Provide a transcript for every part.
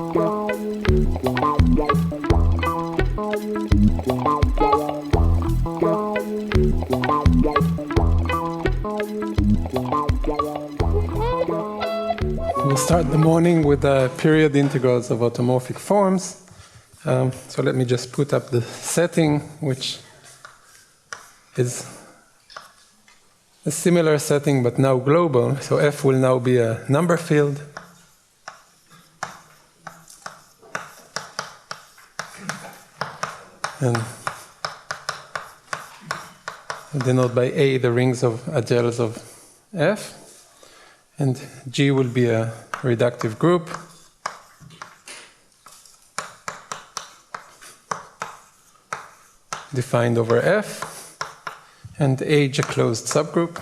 We'll start the morning with the period integrals of automorphic forms. So let me just put up the setting, which is a similar setting but now global. So F will now be a number field. And denote by A the rings of adeles of F. And G will be a reductive group. Defined over F. And H a closed subgroup.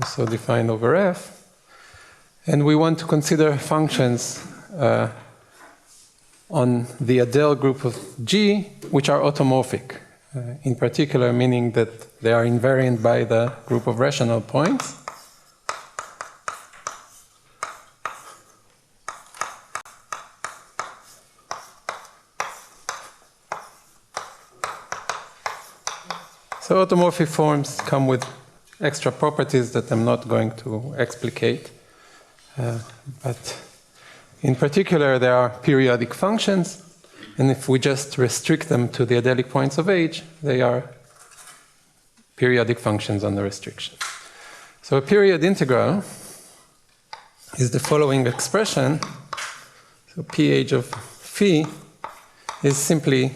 Also defined over F. And we want to consider functions on the adele group of G, which are automorphic. In particular, meaning that they are invariant by the group of rational points. So automorphic forms come with extra properties that I'm not going to explicate. But in particular, there are periodic functions, and if we just restrict them to the adelic points of H, they are periodic functions on the restriction. So a period integral is the following expression. So pH of phi is simply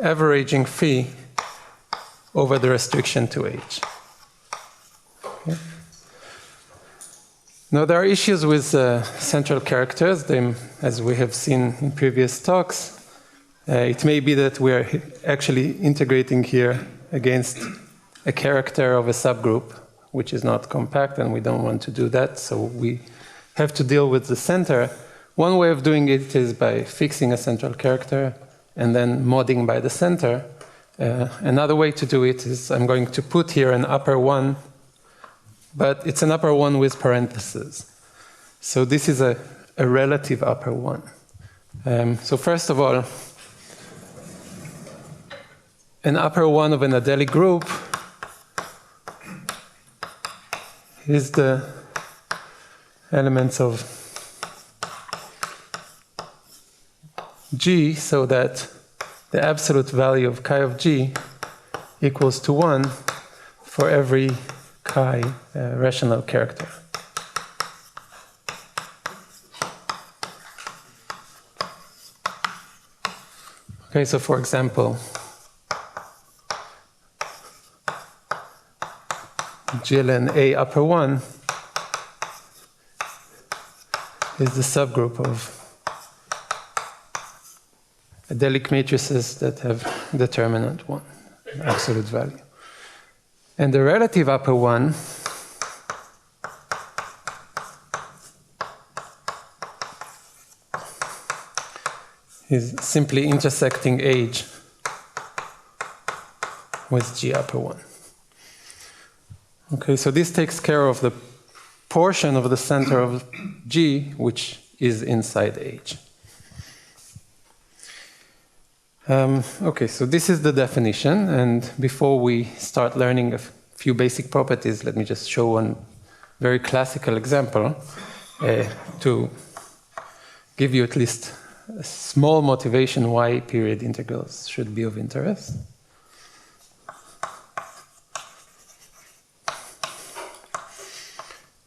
averaging phi over the restriction to H. Okay. Now there are issues with central characters, as we have seen in previous talks. It may be that we are actually integrating here against a character of a subgroup, which is not compact, and we don't want to do that, so we have to deal with the center. One way of doing it is by fixing a central character and then modding by the center. Another way to do it is I'm going to put here an upper one, but it's an upper one with parentheses. So this is a relative upper one. So first of all, an upper one of an adelic group is the elements of G, so that the absolute value of chi of G equals to 1 for every chi rational character. Okay, so for example, gln A upper 1 is the subgroup of adelic matrices that have determinant 1, absolute value. And the relative upper 1 is simply intersecting H with G upper 1. Okay, so this takes care of the portion of the center of G which is inside H. Okay, so this is the definition, and before we start learning a few basic properties, let me just show one very classical example to give you at least a small motivation why period integrals should be of interest.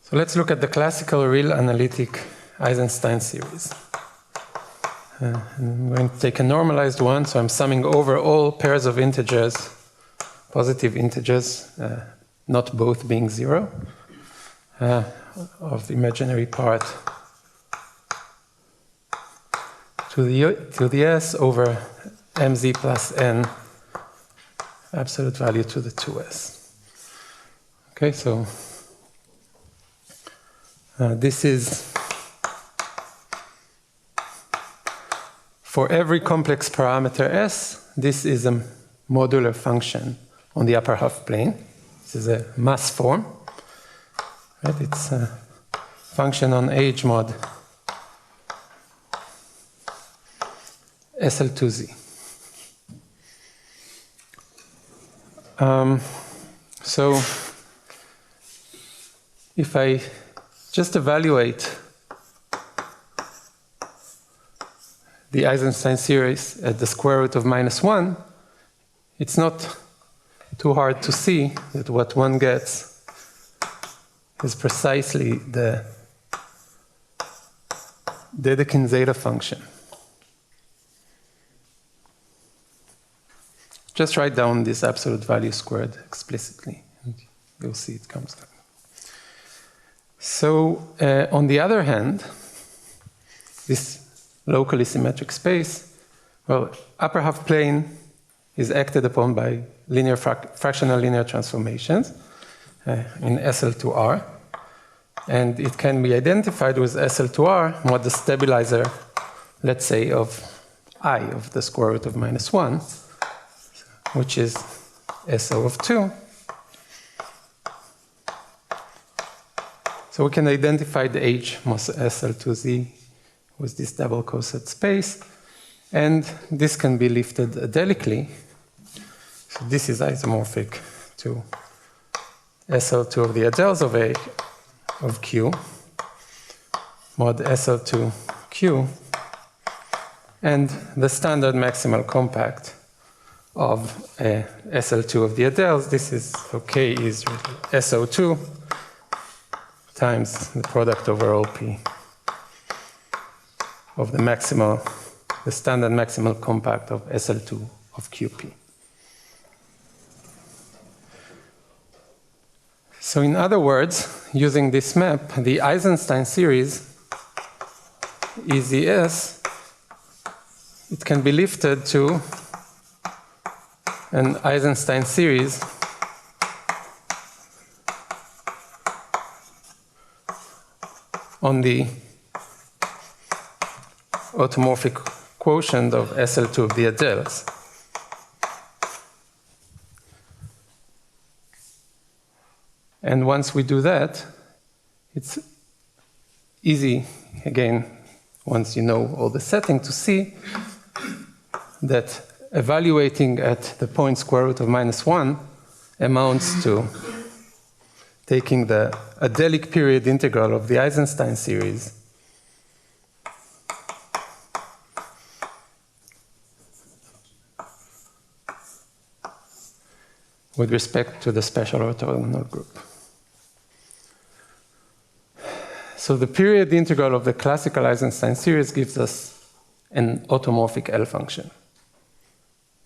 So let's look at the classical real analytic Eisenstein series. I'm going to take a normalized one, so I'm summing over all pairs of integers, positive integers, not both being 0, of the imaginary part to the s over mz plus n, absolute value to the 2s. Okay, so this is for every complex parameter S, this is a modular function on the upper half plane. This is a mass form. Right? It's a function on H mod SL2Z. So if I just evaluate the Eisenstein series at the square root of -1, it's not too hard to see that what one gets is precisely the Dedekind zeta function. Just write down this absolute value squared explicitly, and you'll see it comes down. So, on the other hand, this locally symmetric space, well, upper half plane is acted upon by linear fractional linear transformations in SL2R, and it can be identified with SL2R mod the stabilizer, let's say, of I of the square root of -1, which is SO of 2. So we can identify the H mod SL2Z with this double coset space, and this can be lifted adelically. So this is isomorphic to SL2 of the adels of A of Q, mod SL2Q, and the standard maximal compact of SL2 of the adels. This is, so K is SO2 times the product over OP of the standard maximal compact of SL2 of QP. So in other words, using this map, the Eisenstein series, EZS, it can be lifted to an Eisenstein series on the automorphic quotient of SL2 of the adels. And once we do that, it's easy, again, once you know all the setting, to see that evaluating at the point square root of -1 amounts to taking the adelic period integral of the Eisenstein series with respect to the special orthogonal group. So the period integral of the classical Eisenstein series gives us an automorphic L function.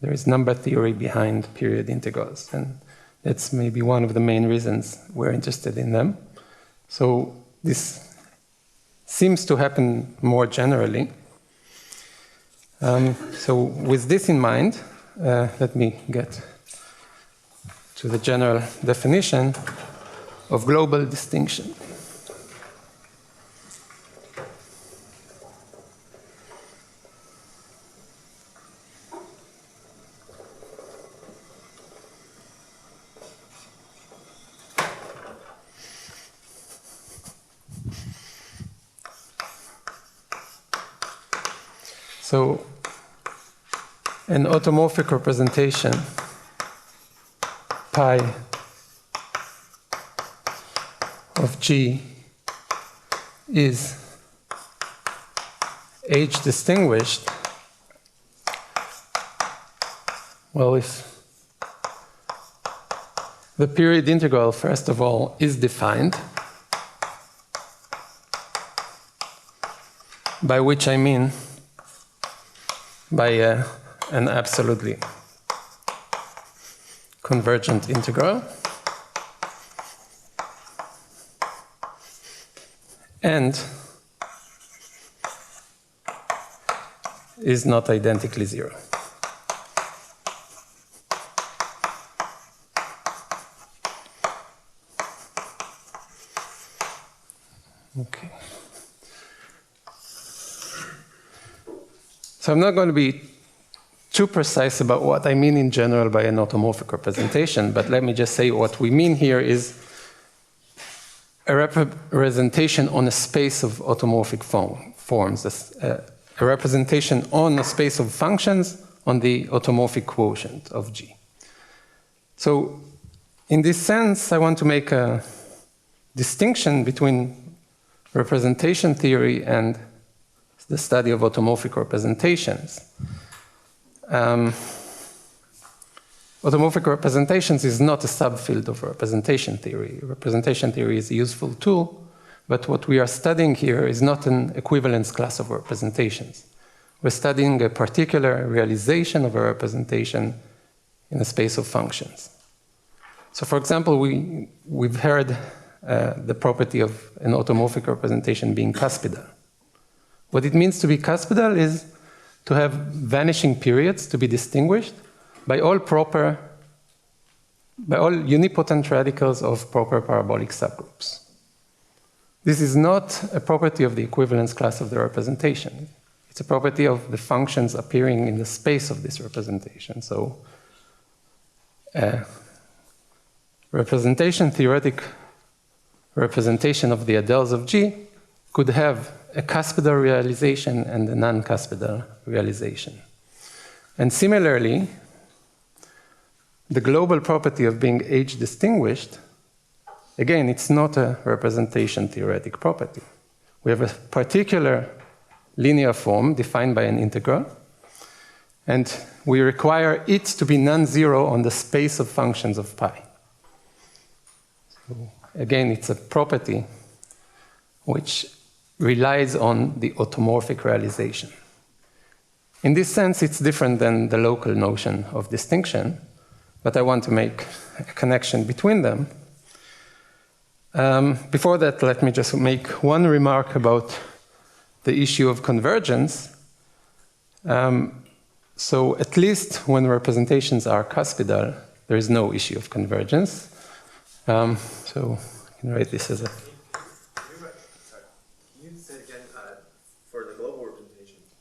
There is number theory behind period integrals, and that's maybe one of the main reasons we're interested in them. So this seems to happen more generally. So with this in mind, let me get to the general definition of global distinction. So an automorphic representation pi of G is H distinguished, well, if the period integral, first of all, is defined, by which I mean by an absolutely convergent integral, and is not identically zero. Okay. So I'm not going to be too precise about what I mean in general by an automorphic representation, but let me just say what we mean here is a representation on a space of automorphic forms, a representation on a space of functions on the automorphic quotient of G. So in this sense, I want to make a distinction between representation theory and the study of automorphic representations. Automorphic representations is not a subfield of representation theory. Representation theory is a useful tool, but what we are studying here is not an equivalence class of representations. We're studying a particular realization of a representation in a space of functions. So for example, we've heard the property of an automorphic representation being cuspidal. What it means to be cuspidal is to have vanishing periods to be distinguished by all unipotent radicals of proper parabolic subgroups. This is not a property of the equivalence class of the representation. It's a property of the functions appearing in the space of this representation. So theoretic representation of the Adels of G could have a cuspidal realization and a non-cuspidal realization. And similarly, the global property of being age distinguished, again, it's not a representation theoretic property. We have a particular linear form defined by an integral, and we require it to be non-zero on the space of functions of pi. So again, it's a property which relies on the automorphic realization. In this sense, it's different than the local notion of distinction, but I want to make a connection between them. Before that, let me just make one remark about the issue of convergence. So at least when representations are cuspidal, there is no issue of convergence. So I can write this as a...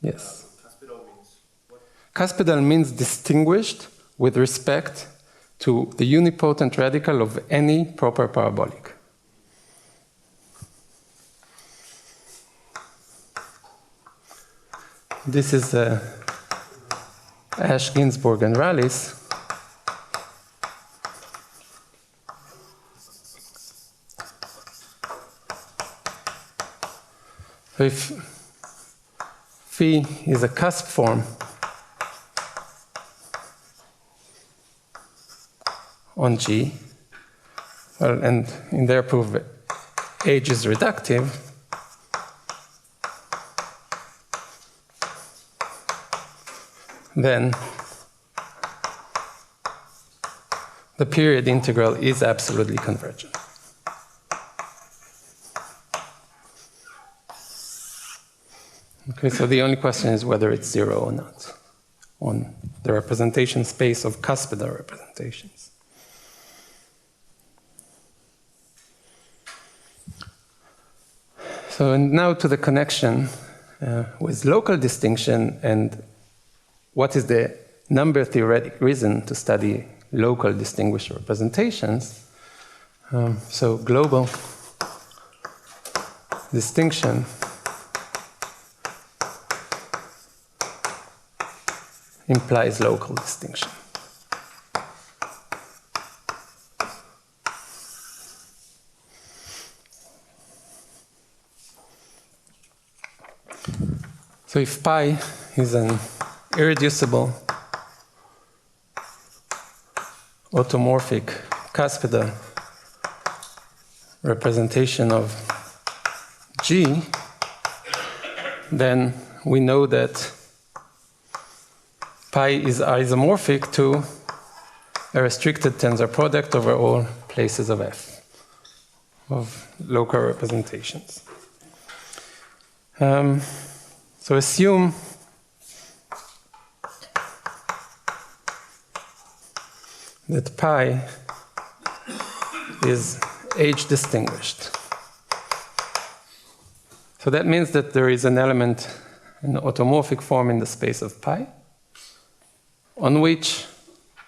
Yes. Cuspidal means what? Cuspidal means distinguished with respect to the unipotent radical of any proper parabolic. This is Ash, Ginsburg, and Rallis. So if phi is a cusp form on G, well, and in their proof, age is reductive, then the period integral is absolutely convergent. Okay, so the only question is whether it's zero or not on the representation space of cuspidal representations. So and now to the connection with local distinction and what is the number theoretic reason to study local distinguished representations. So global distinction implies local distinction. So if pi is an irreducible automorphic cuspidal representation of G, then we know that pi is isomorphic to a restricted tensor product over all places of F, of local representations. So assume that pi is age distinguished. So that means that there is an element an automorphic form in the space of pi, on which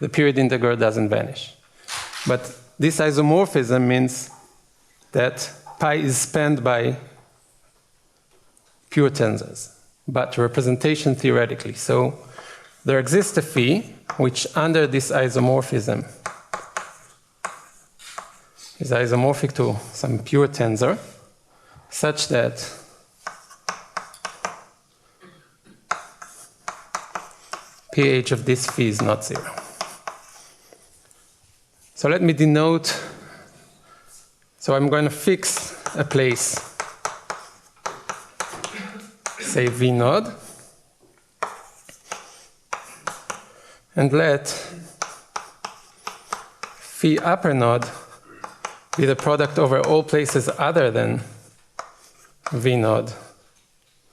the period integral doesn't vanish. But this isomorphism means that pi is spanned by pure tensors, but representation theoretically. So there exists a phi which, under this isomorphism, is isomorphic to some pure tensor, such that pH of this phi is not 0. So let me denote. So I'm going to fix a place, say V node, and let phi upper node be the product over all places other than V node.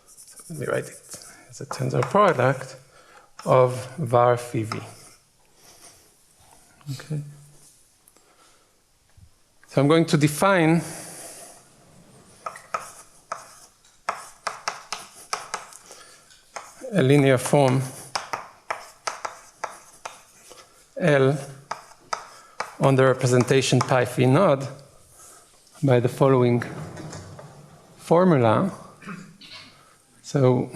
So let me write it as a tensor product of var phi V. Okay. So I'm going to define a linear form L on the representation pi phi node by the following formula. So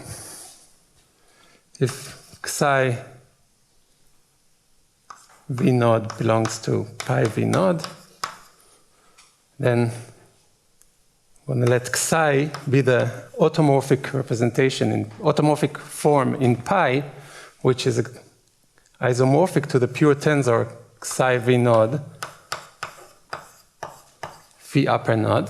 if psi V node belongs to pi V node, then I'm going to let psi be the automorphic representation, in automorphic form in pi, which is isomorphic to the pure tensor psi V node phi upper node.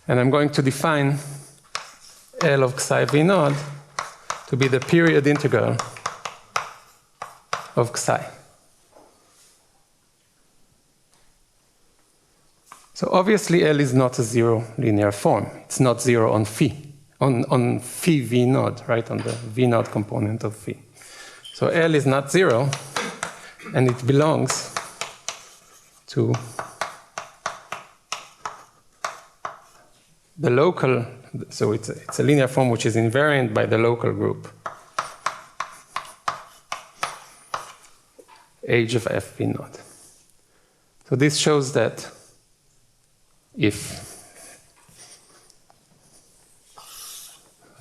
And I'm going to define L of psi V node to be the period integral of psi. So obviously L is not a zero linear form. It's not zero on phi, on phi V node, right, on the V node component of phi. So L is not zero, and it belongs to the local, so it's a linear form which is invariant by the local group H of F V node. So this shows that if,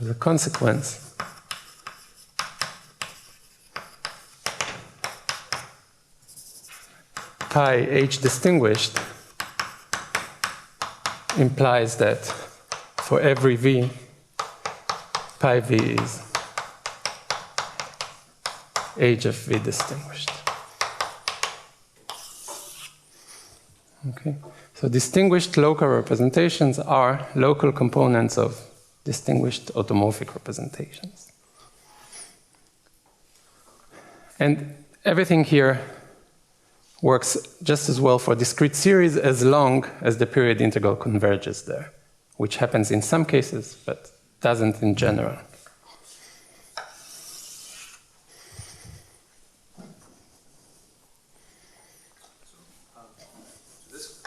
as a consequence, pi H distinguished implies that for every V, pi V is H of V distinguished. Okay. So distinguished local representations are local components of distinguished automorphic representations. And everything here works just as well for discrete series as long as the period integral converges there, which happens in some cases, but doesn't in general. This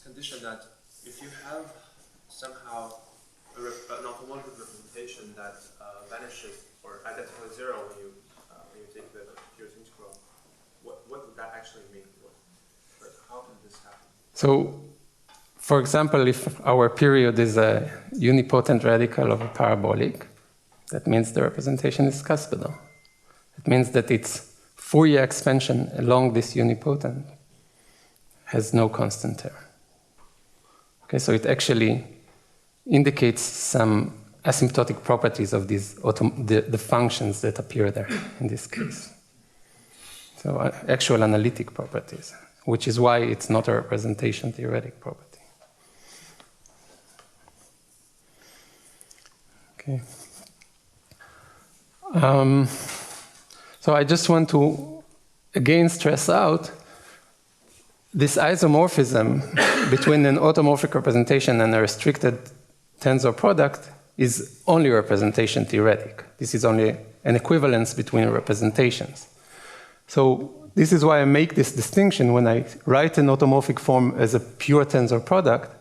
condition that if you have somehow an automorphic representation that vanishes or identical zero when you take the period integral, what would that actually mean? How can this happen? So, for example, if our period is a unipotent radical of a parabolic, that means the representation is cuspidal. It means that its Fourier expansion along this unipotent has no constant term. Okay, so it actually indicates some asymptotic properties of these the functions that appear there in this case. So actual analytic properties, which is why it's not a representation theoretic property. Okay. So I just want to again stress out this isomorphism between an automorphic representation and a restricted tensor product is only representation theoretic. This is only an equivalence between representations. So this is why I make this distinction when I write an automorphic form as a pure tensor product.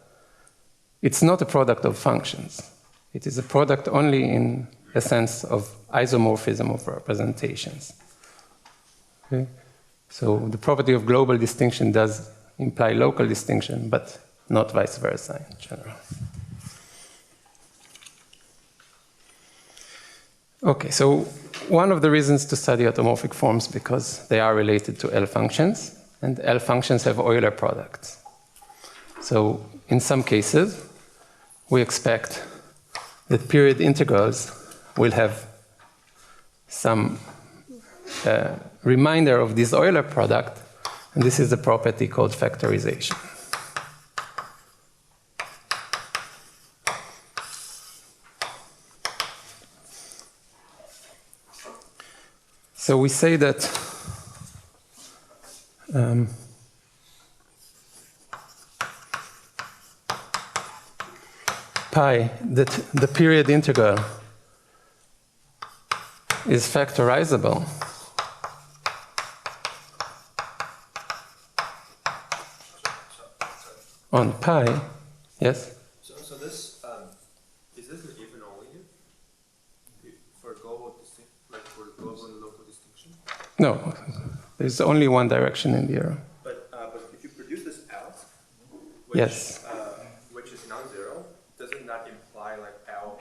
It's not a product of functions. It is a product only in a sense of isomorphism of representations. Okay? So the property of global distinction does imply local distinction, but not vice versa in general. Okay, so one of the reasons to study automorphic forms because they are related to L functions, and L functions have Euler products. So in some cases, we expect that period integrals will have some reminder of this Euler product, and this is a property called factorization. So we say that pi, that the period integral is factorizable on pi, yes? So this, is this an even only for global distinction, like for global and local distinction? No, there's only one direction in the arrow. But if you produce this L, which, yes. Which is non-zero, doesn't that imply like L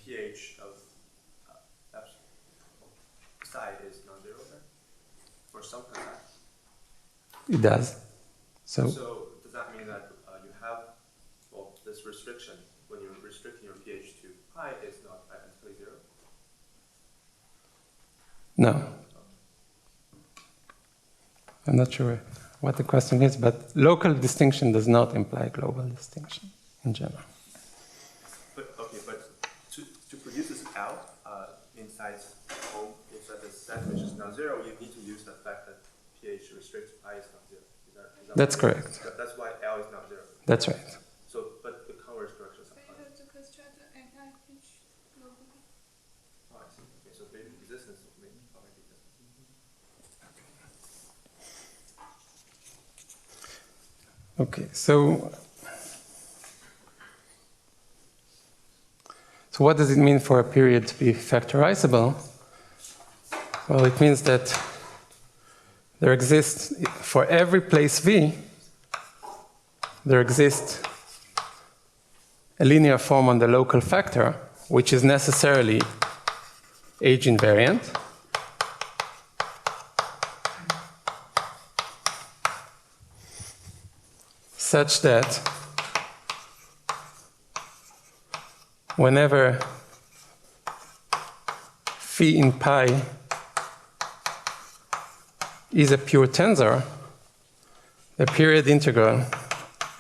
pH of psi is non-zero then? For some psi? It does. So does that mean that you have, well, this restriction, when you're restricting your pH to pi, is not identically zero? no. I'm not sure what the question is, but local distinction does not imply global distinction in general. But to produce this L inside the set which is non-zero, you need to use the fact that pH restricts pi is not zero. Is that That's correct. That's why L is not zero. That's right. So, but the converse directions are fine. To construct an anti-pitch globally. Oh, I see. Okay, so maybe resistance will make already different. Okay, so what does it mean for a period to be factorizable? Well, it means that there exists, for every place V, there exists a linear form on the local factor, which is necessarily age invariant. Such that whenever phi in pi is a pure tensor, the period integral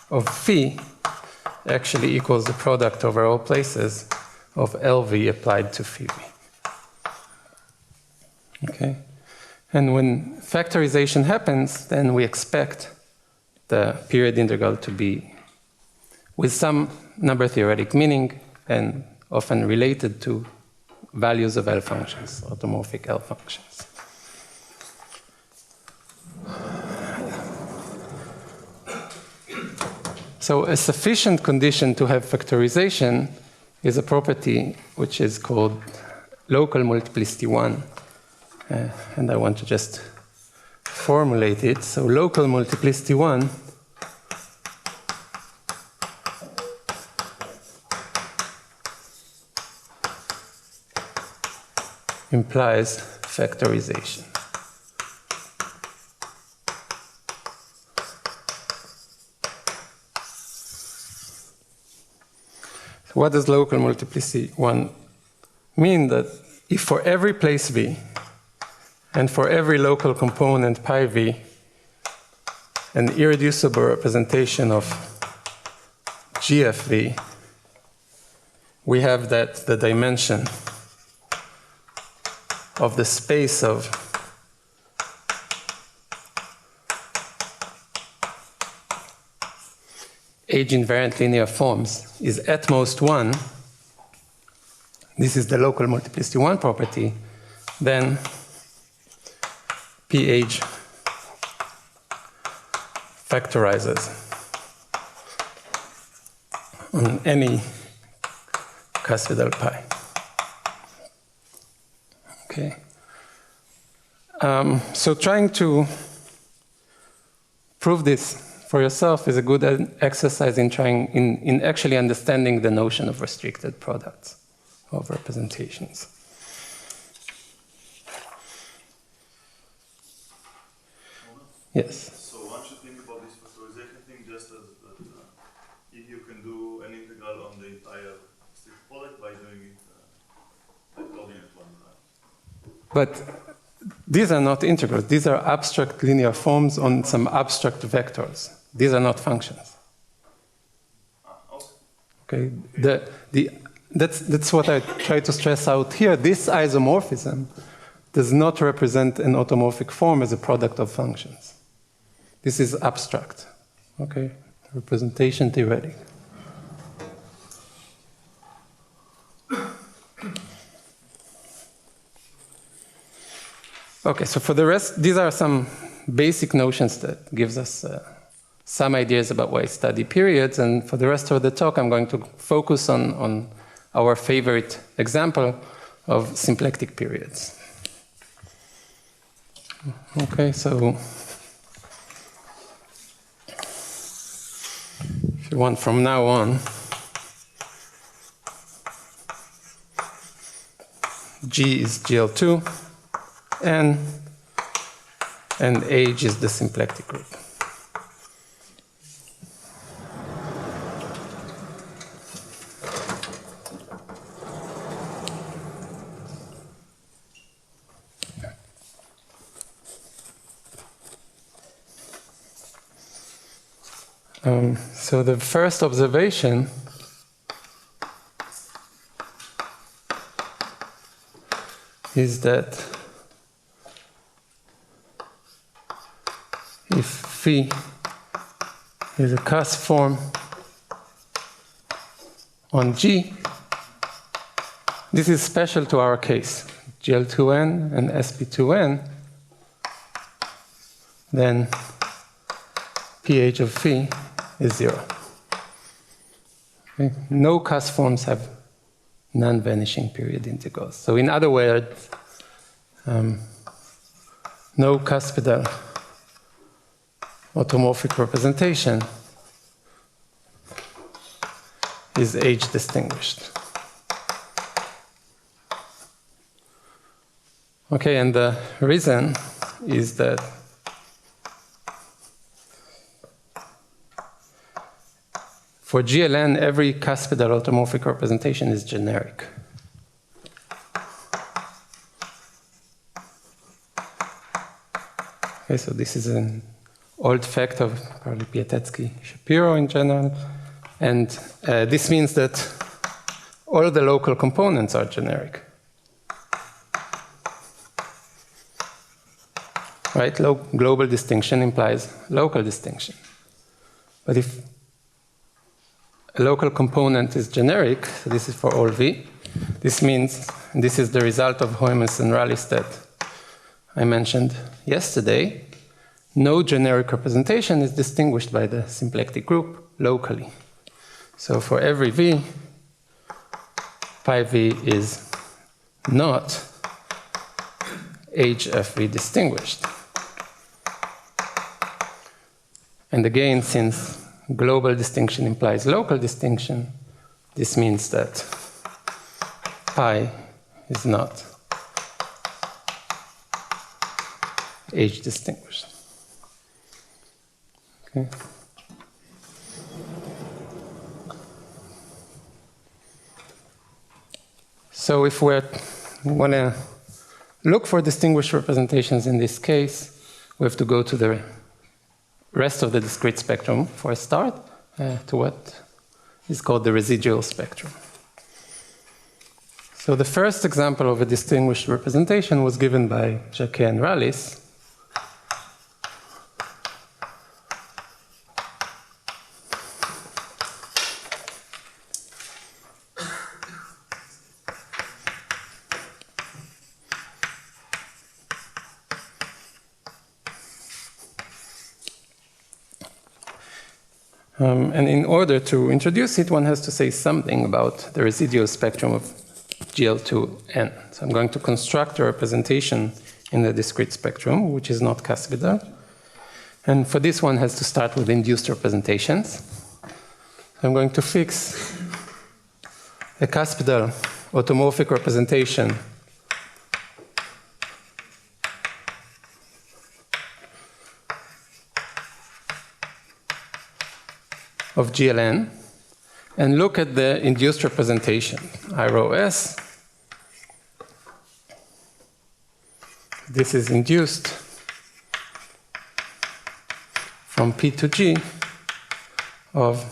of phi actually equals the product over all places of LV applied to phi v. Okay? And when factorization happens, then we expect the period integral to be with some number theoretic meaning and often related to values of L functions, automorphic L functions. So a sufficient condition to have factorization is a property which is called local multiplicity 1. And I want to just formulate it. So local multiplicity 1 implies factorization. So what does local multiplicity 1 mean? That if for every place V and for every local component pi V, an irreducible representation of GFV, we have that the dimension of the space of age-invariant linear forms is at most 1, this is the local multiplicity 1 property, then pH factorizes on any cuspidal pi. Okay. So trying to prove this for yourself is a good exercise in actually understanding the notion of restricted products of representations. Yes. So one should think about this factorization thing just as that if you can do an integral on the entire strict product by doing it like coordinate one, right? But these are not integrals. These are abstract linear forms on some abstract vectors. These are not functions. Okay. That's what I try to stress out here. This isomorphism does not represent an automorphic form as a product of functions. This is abstract. Okay. Representation theoretic. Okay, so for the rest, these are some basic notions that gives us some ideas about why I study periods, and for the rest of the talk, I'm going to focus on our favorite example of symplectic periods. Okay, so if you want from now on, G is GL2, and H is the symplectic group. So the first observation is that if phi is a cusp form on G, this is special to our case, GL2n and SP2n, then pH of phi is 0. Okay? No cusp forms have non-vanishing period integrals. So in other words, no cuspidal automorphic representation is H distinguished. Okay, and the reason is that for GLN, every cuspidal automorphic representation is generic. Okay, so this is an old fact of probably Piatetsky-Shapiro in general, and this means that all the local components are generic. Right? Global distinction implies local distinction. But if a local component is generic, so this is for all V, this means, and this is the result of Hoymes and Rallis that I mentioned yesterday, no generic representation is distinguished by the symplectic group locally. So for every V, pi V is not HFV distinguished. And again, since global distinction implies local distinction, this means that pi is not H distinguished. Okay. So if we want to look for distinguished representations in this case, we have to go to the rest of the discrete spectrum for a start, to what is called the residual spectrum. So the first example of a distinguished representation was given by Jacquet and Rallis. And in order to introduce it, one has to say something about the residual spectrum of GL2N. So I'm going to construct a representation in the discrete spectrum, which is not cuspidal. And for this, one has to start with induced representations. I'm going to fix a cuspidal automorphic representation of GLN and look at the induced representation, I rho S. This is induced from P to G of,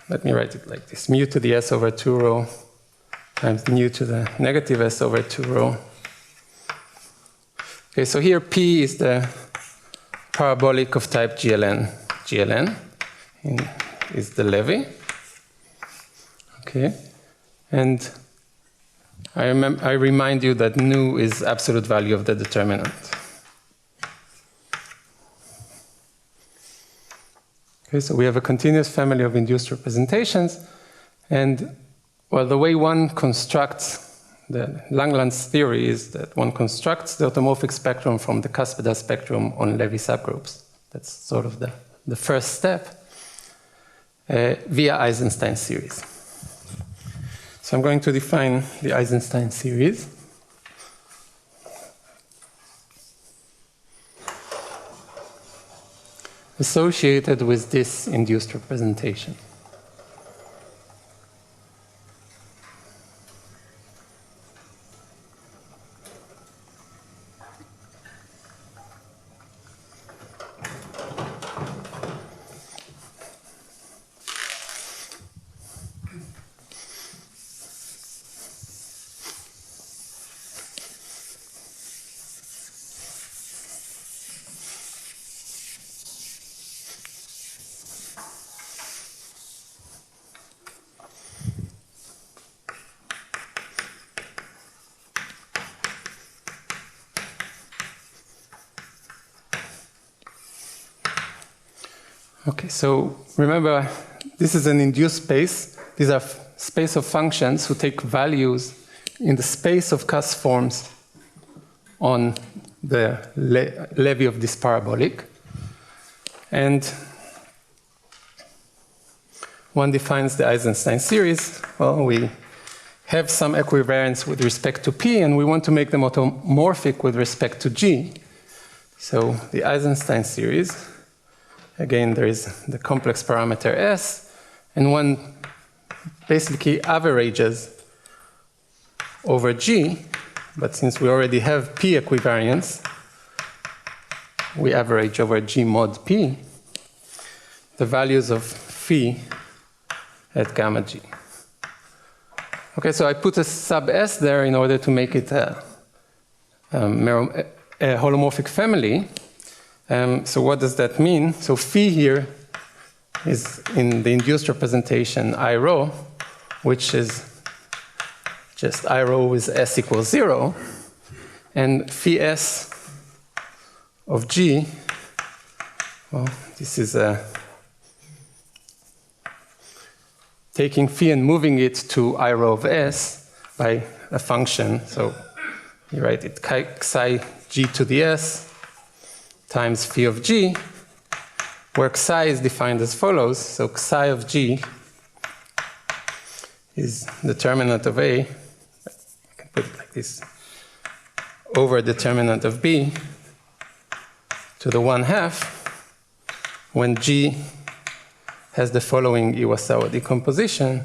let me write it like this, mu to the S over 2 rho times mu to the negative S over 2 rho. Okay, so here P is the parabolic of type GLN. GLN is the levy. Okay, and I remind you that nu is absolute value of the determinant. Okay, so we have a continuous family of induced representations, and well, the way one constructs the Langlands theory is that one constructs the automorphic spectrum from the cuspidal spectrum on Levy subgroups. That's sort of the first step via Eisenstein series. So I'm going to define the Eisenstein series. Associated with this induced representation. Okay, so remember, this is an induced space. These are space of functions who take values in the space of cusp forms on the levy of this parabolic. And one defines the Eisenstein series. Well, we have some equivariance with respect to P, and we want to make them automorphic with respect to G. So the Eisenstein series, again, there is the complex parameter S, and one basically averages over G, but since we already have P equivariance, we average over G mod P the values of phi at gamma G. Okay, so I put a sub S there in order to make it a holomorphic family. So what does that mean? So phi here is in the induced representation I rho, which is just I rho with S equals 0. And phi S of G, well, this is taking phi and moving it to I rho of S by a function. So you write it psi G to the S times phi of G, where psi is defined as follows. So psi of G is determinant of A, I can put it like this, over determinant of B to the 1/2 when G has the following Iwasawa decomposition.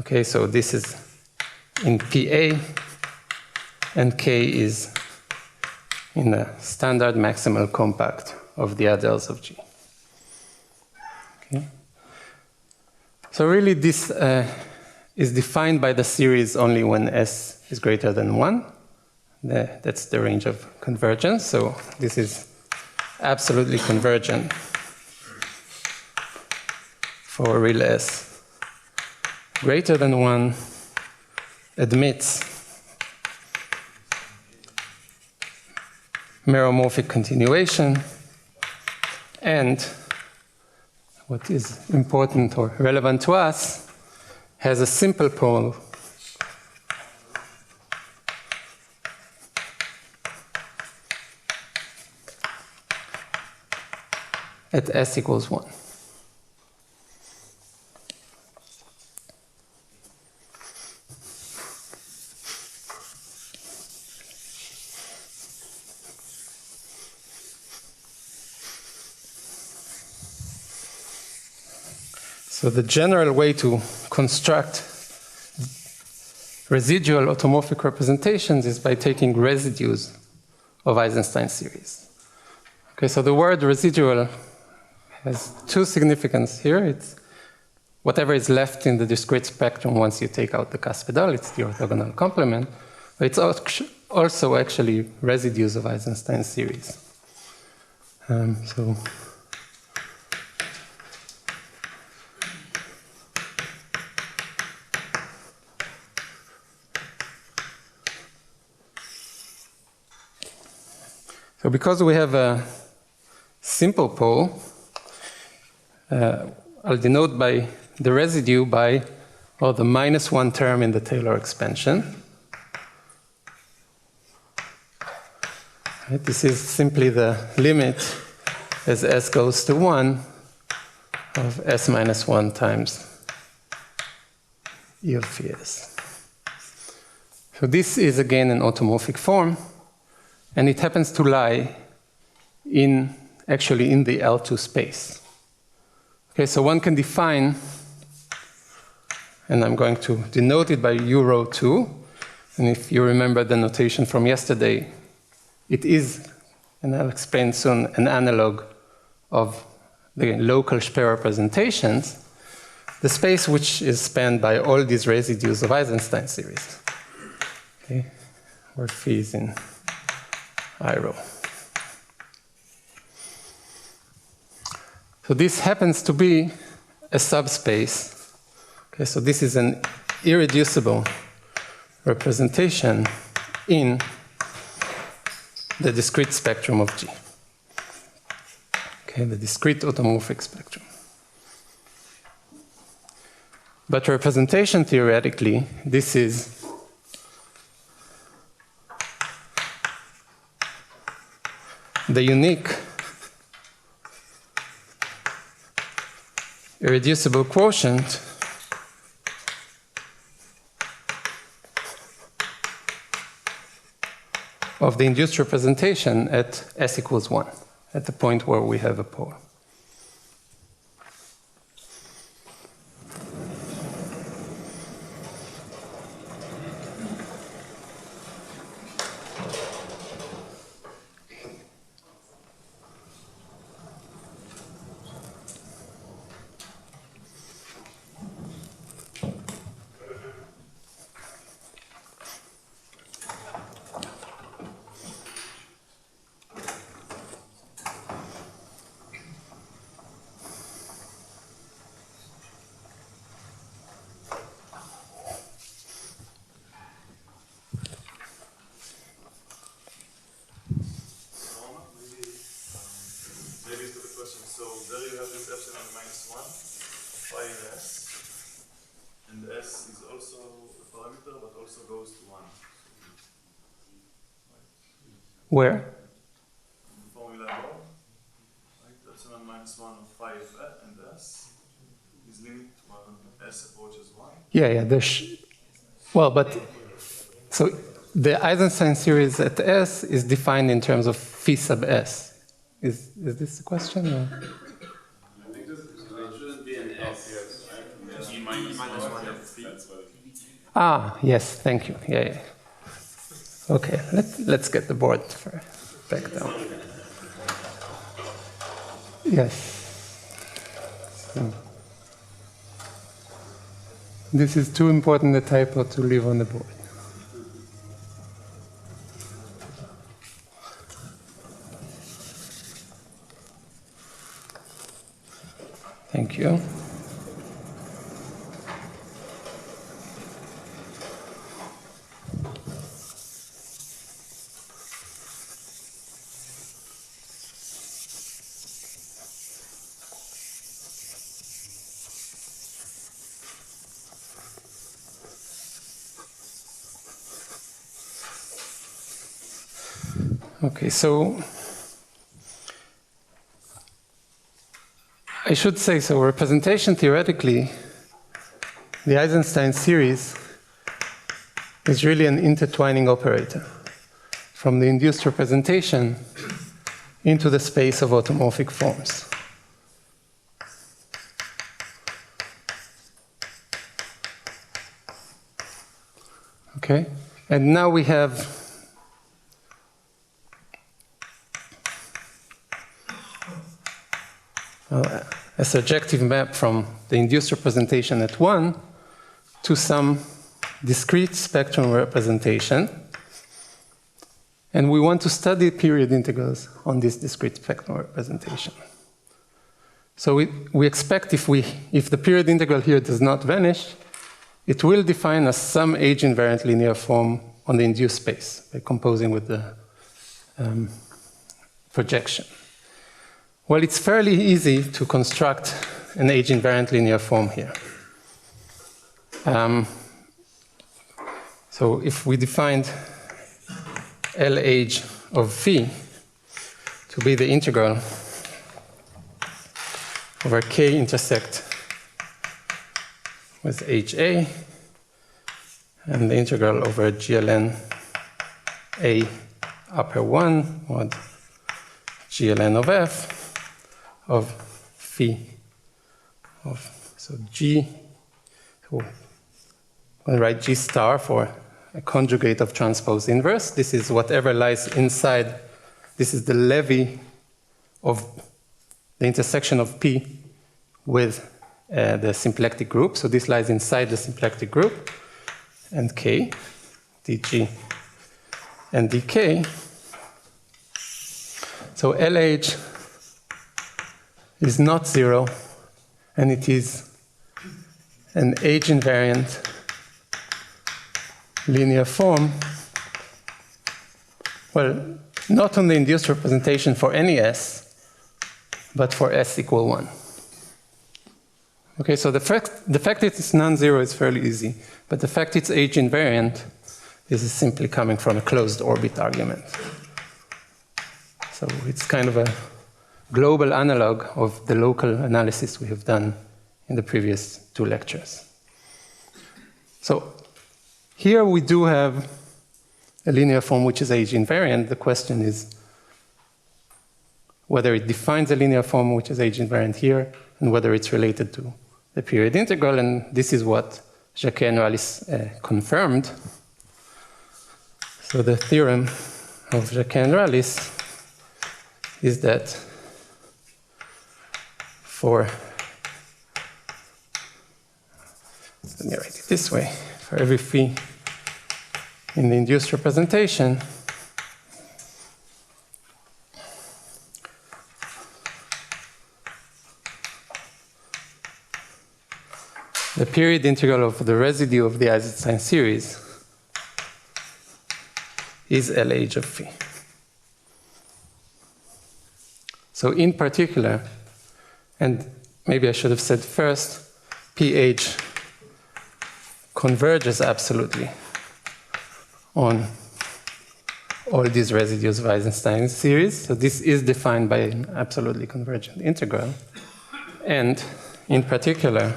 Okay, so this is in PA, and K is in the standard maximal compact of the adels of G. Okay. So really this is defined by the series only when S is greater than 1. That's the range of convergence. So this is absolutely convergent for real S greater than 1 admits meromorphic continuation, and what is important or relevant to us, has a simple pole at S equals 1. So the general way to construct residual automorphic representations is by taking residues of Eisenstein series. Okay, so the word residual has two significances here. It's whatever is left in the discrete spectrum once you take out the cuspidal, it's the orthogonal complement, but it's also actually residues of Eisenstein series. So because we have a simple pole, I'll denote by the residue by the -1 term in the Taylor expansion. Right, this is simply the limit as S goes to 1 of S minus 1 times E of phi S. So this is again an automorphic form, and it happens to lie actually in the L2 space. Okay, so one can define, and I'm going to denote it by U rho 2, and if you remember the notation from yesterday, it is, and I'll explain soon, an analog of the local Speer representations, the space which is spanned by all these residues of Eisenstein series, okay, where phi is in I rho. So this happens to be a subspace. Okay, so this is an irreducible representation in the discrete spectrum of G. Okay, the discrete automorphic spectrum. But representation theoretically, this is the unique irreducible quotient of the induced representation at S equals 1, at the point where we have a pole. Where? Formula above, like epsilon minus 1 of phi and S is limit when S approaches 1. Yeah. Well, but so the Eisenstein series at S is defined in terms of phi sub S. Is this the question? Or? I think it shouldn't be an S. G minus 1 of phi. Yes, thank you. Yeah. Okay, let's get the board back down. Yes. So this is too important a typo to leave on the board. Thank you. Okay, so I should say, so representation theoretically, the Eisenstein series is really an intertwining operator from the induced representation into the space of automorphic forms. Okay, and now we have a surjective map from the induced representation at 1 to some discrete spectrum representation. And we want to study period integrals on this discrete spectrum representation. So we expect if the period integral here does not vanish, it will define as some age-invariant linear form on the induced space by composing with the projection. Well, it's fairly easy to construct an age-invariant linear form here. So if we defined L age of phi to be the integral over k intersect with HA and the integral over GLN A upper 1 mod GLN of F of phi of, so G, so we'll write G star for a conjugate of transpose inverse. This is whatever lies inside, this is the levy of the intersection of P with the symplectic group. So this lies inside the symplectic group, and K, dG and dk. So LH is not 0, and it is an age-invariant linear form. Well, not on the induced representation for any S, but for S equal 1. Okay, so the fact that it's non-zero is fairly easy, but the fact it's age-invariant is simply coming from a closed orbit argument. So it's kind of a global analog of the local analysis we have done in the previous 2 lectures. So here we do have a linear form which is age-invariant. The question is whether it defines a linear form which is age-invariant here, and whether it's related to the period integral, and this is what Jacquet and Wallis confirmed. So the theorem of Jacquet and Wallis is that for, let me write it this way, for every phi in the induced representation, the period integral of the residue of the Eisenstein series is LH of phi. So in particular, and maybe I should have said first, pH converges absolutely on all these residues of Eisenstein series. So this is defined by an absolutely convergent integral. And in particular,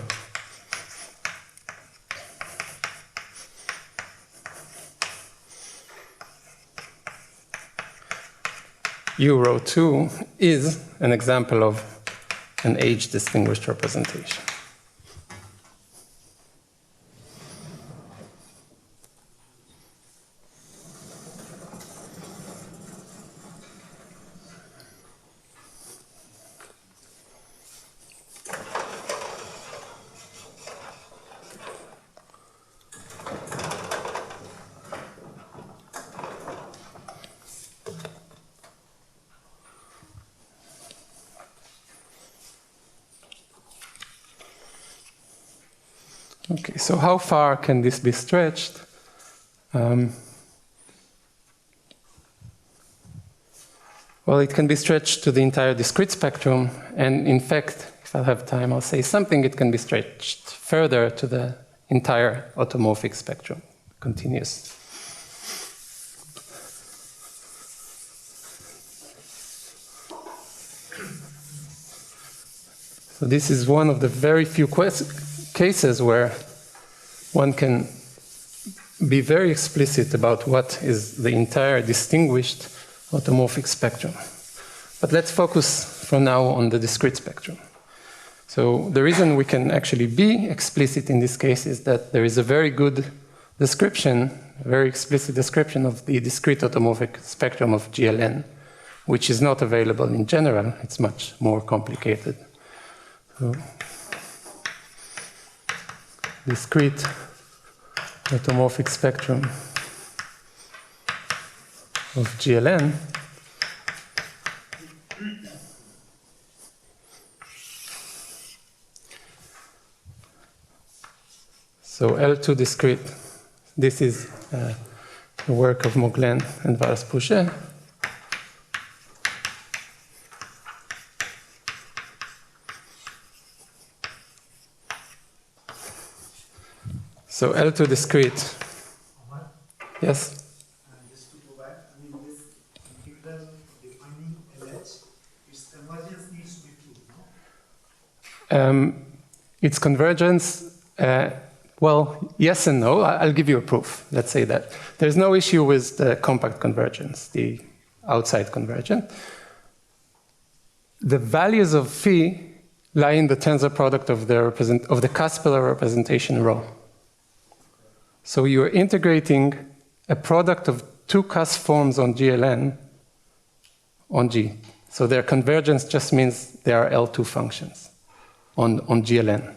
U rho 2 is an example of an age-distinguished representation. Okay, so how far can this be stretched? Well, it can be stretched to the entire discrete spectrum, and in fact, if I have time, I'll say something, it can be stretched further to the entire automorphic spectrum, continuous. So this is one of the very few cases where one can be very explicit about what is the entire distinguished automorphic spectrum. But let's focus for now on the discrete spectrum. So the reason we can actually be explicit in this case is that there is a very good description, a very explicit description of the discrete automorphic spectrum of GLN, which is not available in general. It's much more complicated. So, discrete automorphic spectrum of GLN so L2 discrete, this is the work of Moglen and Vars-Pouchet. So L2 discrete. Yes? Just to go back, I mean, this integral defining LH, its convergence needs to be proved, no? Its convergence, well, yes and no. I'll give you a proof. Let's say that. There's no issue with the compact convergence, the outside convergence. The values of phi lie in the tensor product of the Kaspeler representation rho. So you're integrating a product of two Kas forms on GLN on G. So their convergence just means they are L2 functions on GLN.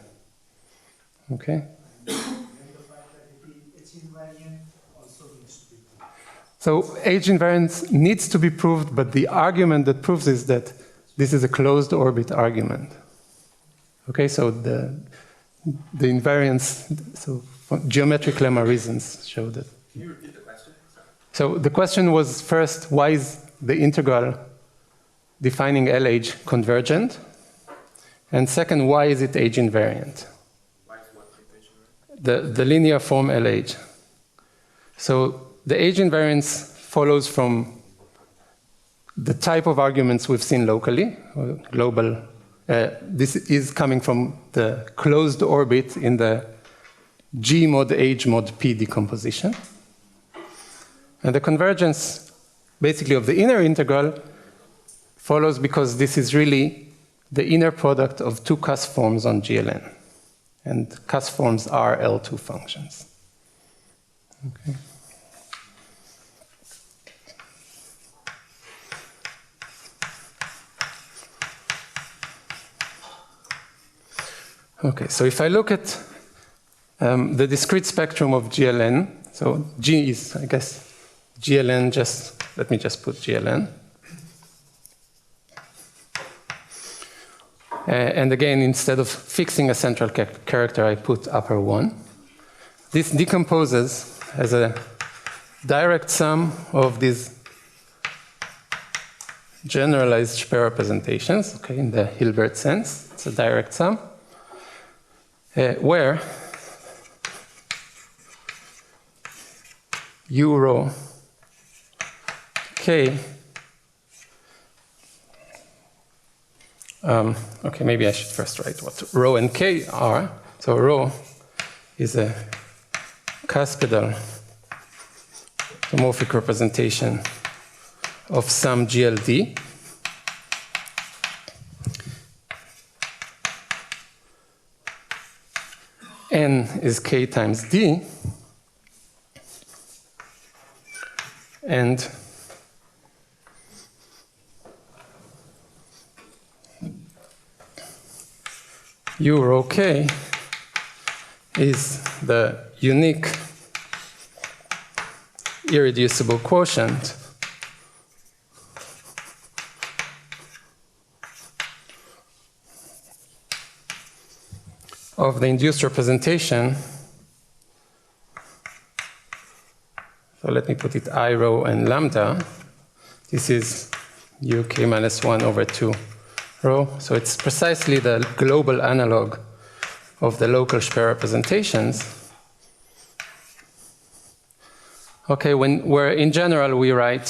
Okay? And the fact that H invariant also needs to be proved. So H invariance needs to be proved, but the argument that proves is that this is a closed orbit argument. Okay, so the invariance, so geometric lemma reasons show that. Can you repeat the question? So the question was first, why is the integral defining LH convergent? And second, why is it H invariant? Why is what H invariant? The linear form LH. So the H invariance follows from the type of arguments we've seen locally, or global. This is coming from the closed orbit in the G mod H mod P decomposition. And the convergence, basically, of the inner integral follows because this is really the inner product of two Kas forms on GLN. And Kas forms are L2 functions. Okay. Okay, so if I look at the discrete spectrum of GLN, so G is, I guess, GLN, let me just put GLN. And again, instead of fixing a central character, I put upper 1. This decomposes as a direct sum of these generalized Speer representations, okay, in the Hilbert sense. It's a direct sum, where U rho K, okay, maybe I should first write what rho and K are. So rho is a Kaspeler automorphic representation of some GLD. N is K times D. And U rho K is the unique irreducible quotient of the induced representation. So let me put it I rho and lambda. This is UK minus 1 over 2 rho. So it's precisely the global analog of the local Speer representations. Okay, where in general we write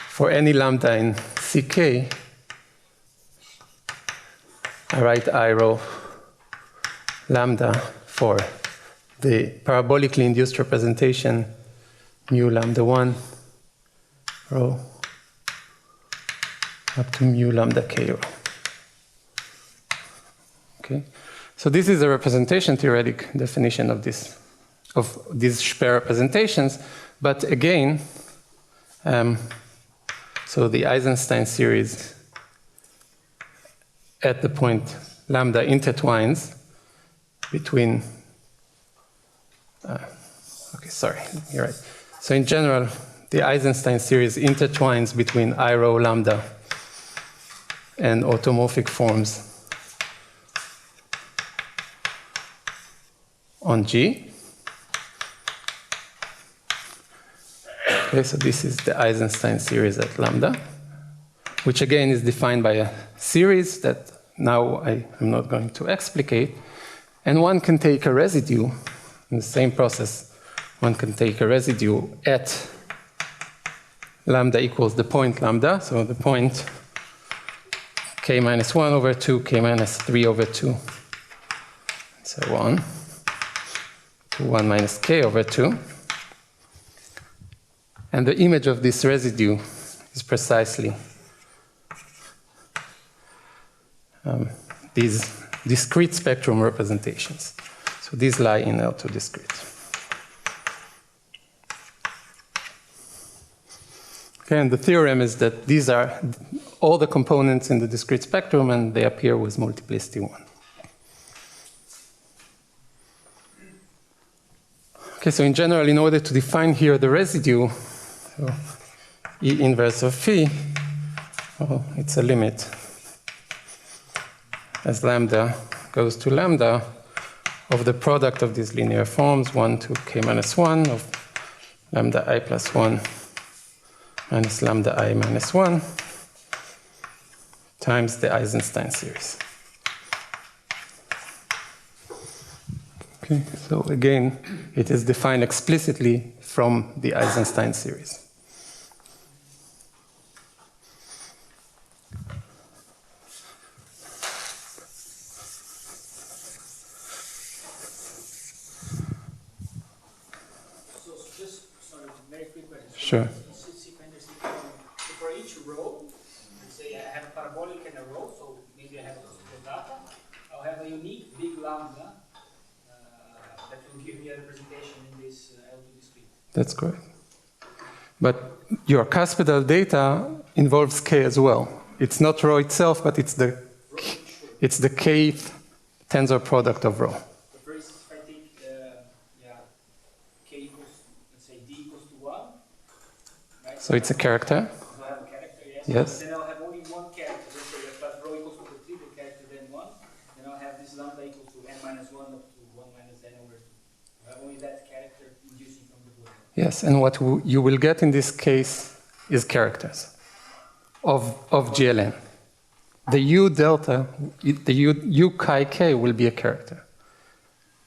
for any lambda in CK, I write I rho lambda for the parabolically induced representation mu lambda 1 rho up to mu lambda k rho. Okay, so this is a representation theoretic definition of these Speer representations, but again, so the Eisenstein series at the point lambda intertwines between, okay, sorry, you're right. So in general, the Eisenstein series intertwines between I rho lambda and automorphic forms on G. Okay, so this is the Eisenstein series at lambda, which again is defined by a series that now I am not going to explicate. And one can take a residue in the same process. One can take a residue at lambda equals the point lambda, so the point k minus 1 over 2, k minus 3 over 2, and so on, to 1 minus k over 2. And the image of this residue is precisely these discrete spectrum representations. So these lie in L2 discrete. Okay, and the theorem is that these are all the components in the discrete spectrum and they appear with multiplicity 1. Okay, so in general, in order to define here the residue, so E inverse of phi, well, it's a limit as lambda goes to lambda of the product of these linear forms, 1 to k minus 1 of lambda I plus 1 minus lambda I minus 1 times the Eisenstein series. Okay, so again, it is defined explicitly from the Eisenstein series. Sure. So for each row, let's say I have a parabolic and a row, so maybe I have a data. I'll have a unique big lambda that will give me a representation in this L2 discrete. That's correct. But your cuspidal data involves k as well. It's not rho itself, but it's the kth tensor product of rho. But for instance, if I take k equals, let's say d equals to 1. Right? So it's a character. So I have a character, yes. Yes. Then I'll have only one character. Let's say I've got rho equals to the 3, the character, then 1. Then I'll have this lambda equals to n minus 1 up to 1 minus n over 2. I have only that character inducing from the board. Yes, and what you will get in this case is characters of GLN. The U delta, the U chi k will be a character.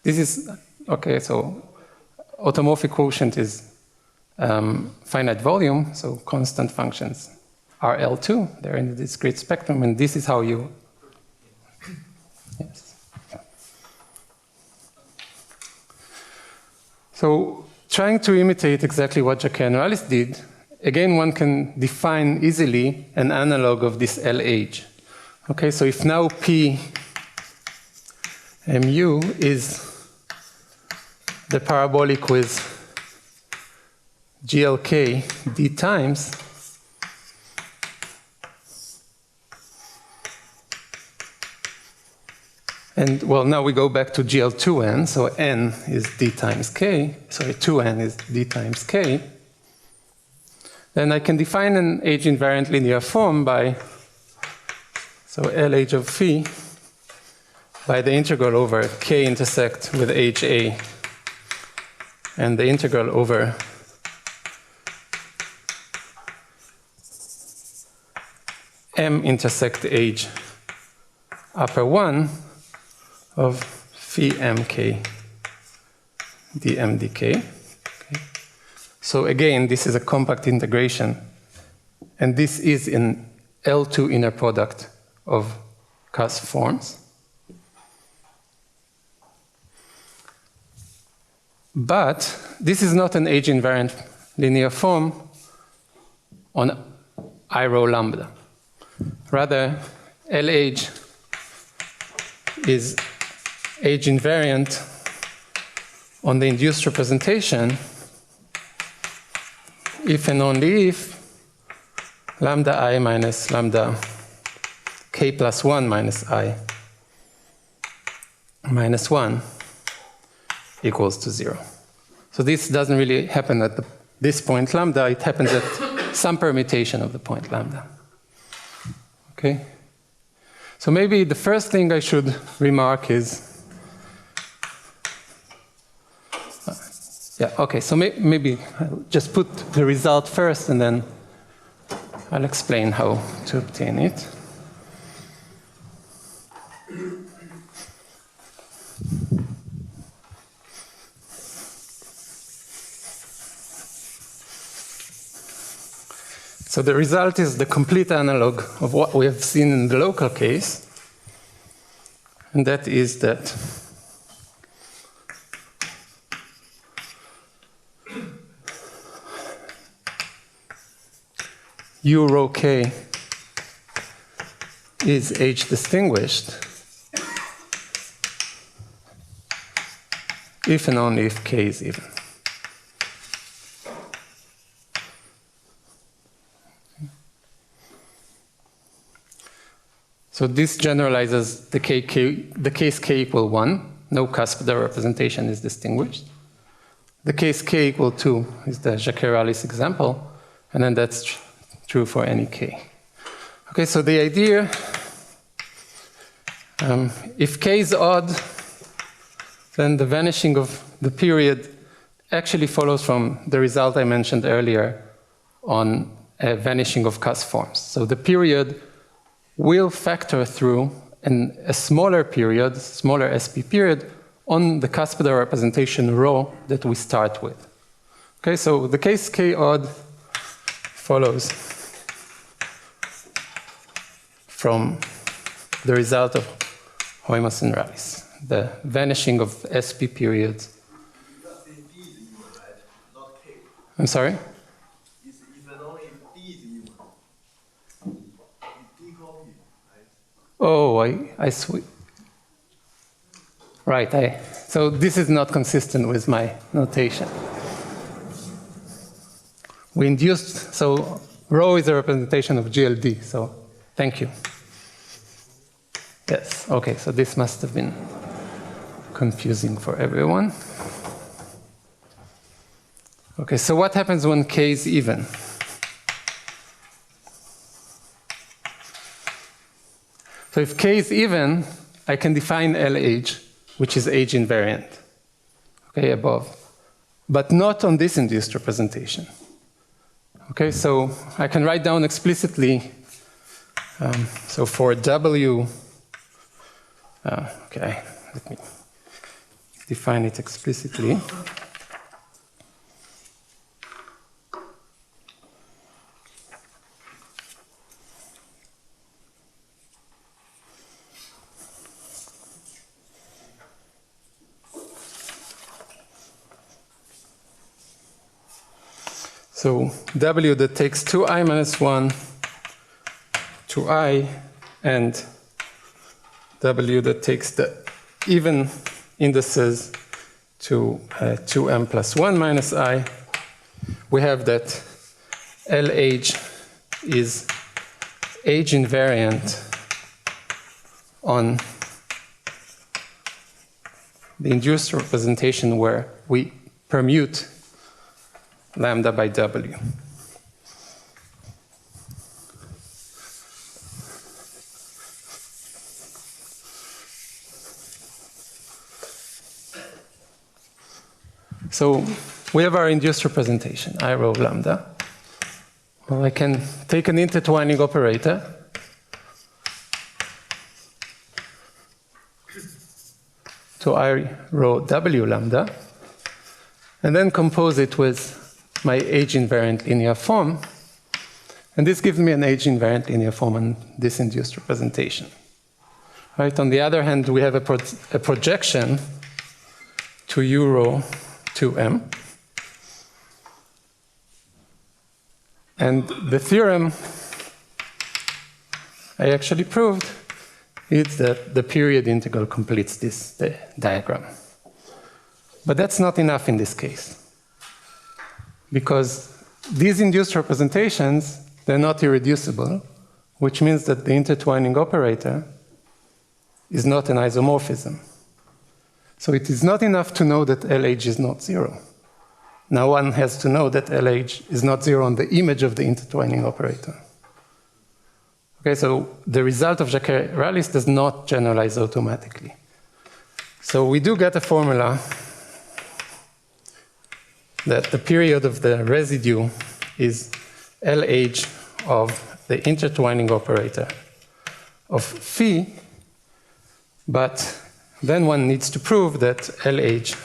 This is, okay, so automorphic quotient is finite volume, so constant functions are L2, they're in the discrete spectrum, and this is how you, yes. So trying to imitate exactly what Jacquet and Rallis did, again, one can define easily an analog of this LH. Okay, so if now P mu is the parabolic with GLK d times, and well, now we go back to GL2n, so n is d times k, sorry, 2n is d times k, then I can define an H-invariant linear form by, so LH of phi, by the integral over k intersect with HA, and the integral over m intersect H upper 1 of phi mk dm dk. Okay. So again, this is a compact integration, and this is an L2 inner product of cusp forms. But this is not an age-invariant linear form on I rho lambda. Rather, LH is age-invariant on the induced representation if and only if lambda I minus lambda k plus 1 minus I minus 1 equals to 0. So this doesn't really happen at this point lambda, it happens at some permutation of the point lambda. Okay? So maybe the first thing I should remark is, yeah, okay, so maybe I'll just put the result first and then I'll explain how to obtain it. So the result is the complete analog of what we have seen in the local case, and that is that U rho k is age distinguished if and only if k is even. So this generalizes the case k equal 1. No cuspidal representation is distinguished. The case k equal 2 is the Jacquet-Rallis example, and then that's true for any k. Okay, so the idea, if k is odd, then the vanishing of the period actually follows from the result I mentioned earlier on a vanishing of cusp forms. So the period will factor through a smaller period, smaller SP period, on the cuspidal representation rho that we start with. Okay, so the case k odd follows from the result of Hoymas and Rallis, the vanishing of SP periods. I'm sorry? Oh, I sweet. Right, so this is not consistent with my notation. We induced, so rho is a representation of GLD, so thank you. Yes, okay, so this must have been confusing for everyone. Okay, so what happens when k is even? So if k is even, I can define LH, which is age invariant, okay, above, but not on this induced representation. Okay, so I can write down explicitly, so for W, okay, let me define it explicitly. So W that takes 2i minus 1 to I, and W that takes the even indices to 2m plus 1 minus I, we have that LH is age invariant on the induced representation where we permute lambda by W. So we have our induced representation, I rho lambda. Well, I can take an intertwining operator to I rho W lambda, and then compose it with my age-invariant linear form. And this gives me an age-invariant linear form on this induced representation. Right? On the other hand, we have a projection to U rho to M. And the theorem I actually proved is that the period integral completes this diagram. But that's not enough in this case, because these induced representations, they're not irreducible, which means that the intertwining operator is not an isomorphism. So it is not enough to know that LH is not zero. Now one has to know that LH is not zero on the image of the intertwining operator. Okay, so the result of Jacquet-Rallis does not generalize automatically. So we do get a formula that the period of the residue is LH of the intertwining operator of phi, but then one needs to prove that LH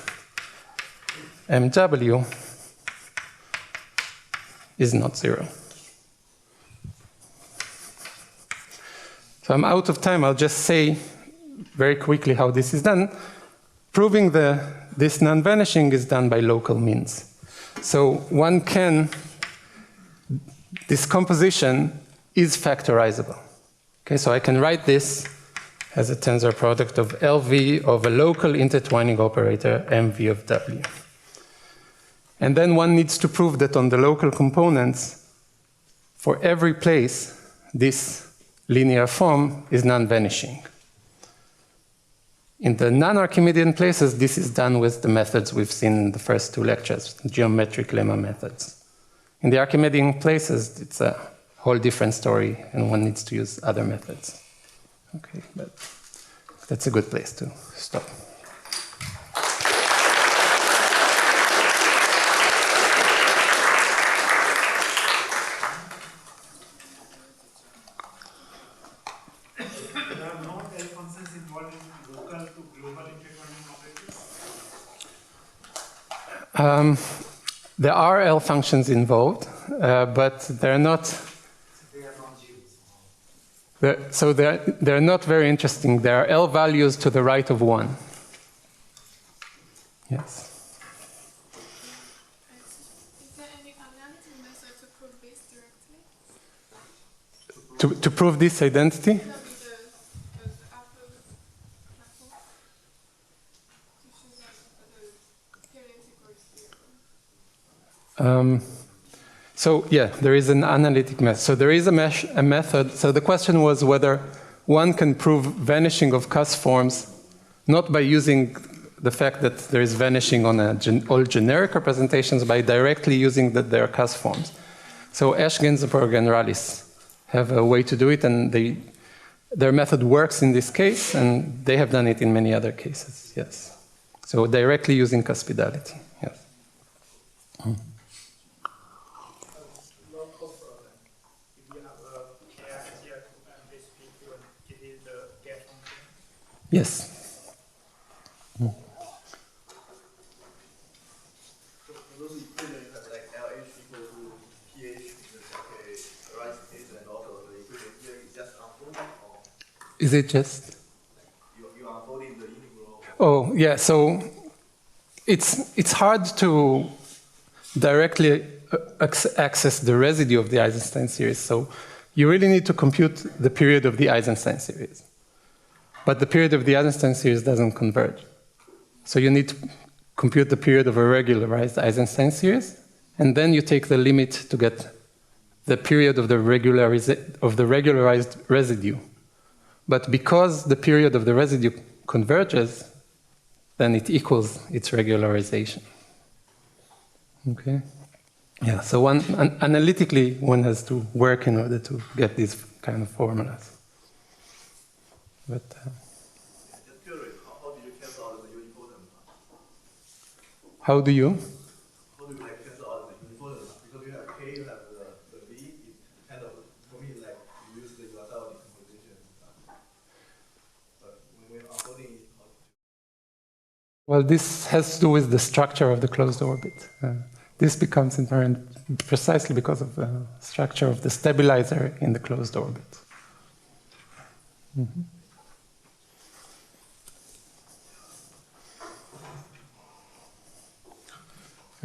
MW is not zero. So I'm out of time. I'll just say very quickly how this is done. Proving this non-vanishing is done by local means. So one can, this composition is factorizable. Okay, so I can write this as a tensor product of LV of a local intertwining operator, MV of W. And then one needs to prove that on the local components, for every place, this linear form is non-vanishing. In the non-Archimedean places, this is done with the methods we've seen in the first two lectures, geometric lemma methods. In the Archimedean places, it's a whole different story, and one needs to use other methods. Okay, but that's a good place to stop. There are L functions involved, but they're not. They're not very interesting. There are L values to the right of 1. Yes. Is there any analytic method to prove this directly? To prove this identity? No, with the Apple platform. To show that the period equals zero. So yeah, there is an analytic method. So there is a method. So the question was whether one can prove vanishing of cusp forms, not by using the fact that there is vanishing on all generic representations, by directly using that they are cusp forms. So Esch, Ginzburg, and Rallis have a way to do it, and their method works in this case, and they have done it in many other cases. Yes. So directly using cuspidality. Yes. Yes. Is it just? You are unfolding the integral. Oh, yeah. So it's hard to directly access the residue of the Eisenstein series. So you really need to compute the period of the Eisenstein series. But the period of the Eisenstein series doesn't converge. So you need to compute the period of a regularized Eisenstein series, and then you take the limit to get the period of the regularized residue. But because the period of the residue converges, then it equals its regularization. Okay? Yeah, so analytically, one has to work in order to get these kind of formulas. But Just curious, how do you cancel out the uniform? how do you? How do you cancel out the uniform? Because you have K, you have the V, it kind of, for me, like, you use the Guattari decomposition. But when unfolding it, Well, this has to do with the structure of the closed orbit. This becomes invariant precisely because of the structure of the stabilizer in the closed orbit. Mm-hmm.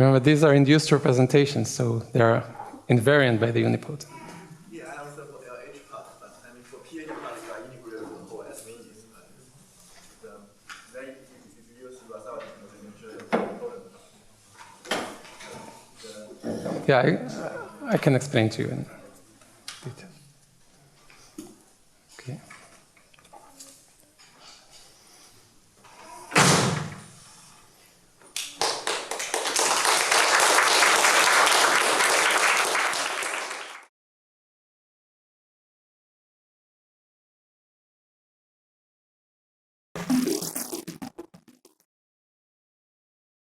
Remember, these are induced representations, so they are invariant by the unipotent. Yeah, I understand for LH part, but I mean for PH part, you are integrated with the whole S means. Then if you use Residual Yeah, I can explain to you in detail.